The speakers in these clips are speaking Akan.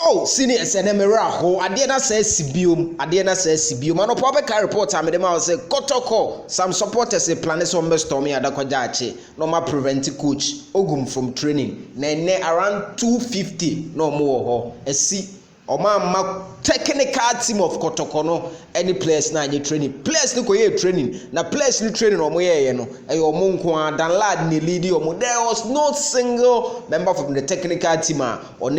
Oh, senior senemera ho ade na say sibiom ano po be report am dem say Kotoko some supporters say plan some storm Adako JACHIE no ma prevent coach Ogum from training na around 250 no more ho esi o ma technical team of Kotoko no any players na any training players ni ko ye training na players ni training o mo ye no e o mo nko dan lad ni lead o mo there was no single member from the technical team or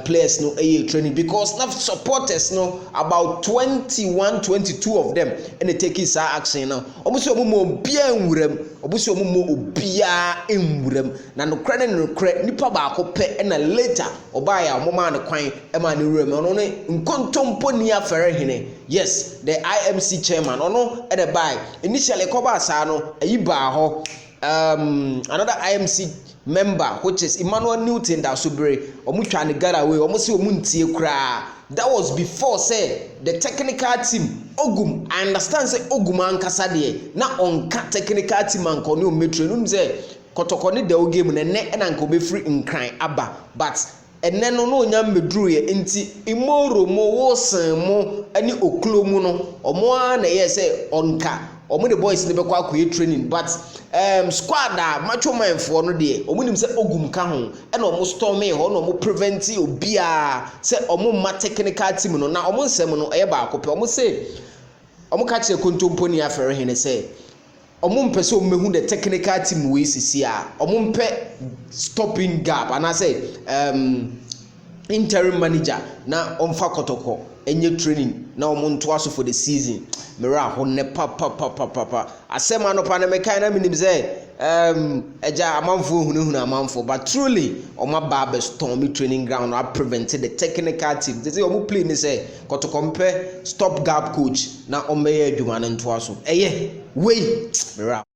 players no training because now supporters no about 22 of them and they take his action now omuso omumo bia enwuram obuso omumo obia enwuram na no kre nipa ba akopɛ na later obaya omoma ne kwan e ma ne wuram no ne nkontompo ni afere hene yes the IMC chairman ono e the buy initially cover asa no ayi ba ho another IMC member which is Emmanuel Newton that Subre omutwa ne gara away omo se omuntie kra that was before say the technical team Ogum I understand say Ogum ankasa de na onka technical team anko ne o metro no say Kotoko ne de game ne na nko be free nkran aba but enne no no nya meduru ye enti imoro mo wo san mo ani oklo mu no omo a na ye say onka omo the boys ne be kwa akọ training but squad a Machomen for no de omo nim say Ogum ka ho e na omo storming ho na omo prevent obia say omo ma technical team no na omo nsem no e ba akọ pe omo say omo ka che kontompo ni afere hene say omo mpe so mehu the technical team we sisi a omo mpe stopping gap and I say interim manager na omfa Kotoko enye training na omo nto aso for the season mera ho ne papa asema no pa na mekai na minim say eja amanfo hunahuna amanfo but truly omo ba be stormy training ground na prevented the technical team they say omo play ni say Kotoko mpe stop gap coach na omo ye adwuma no nto aso eye wey mera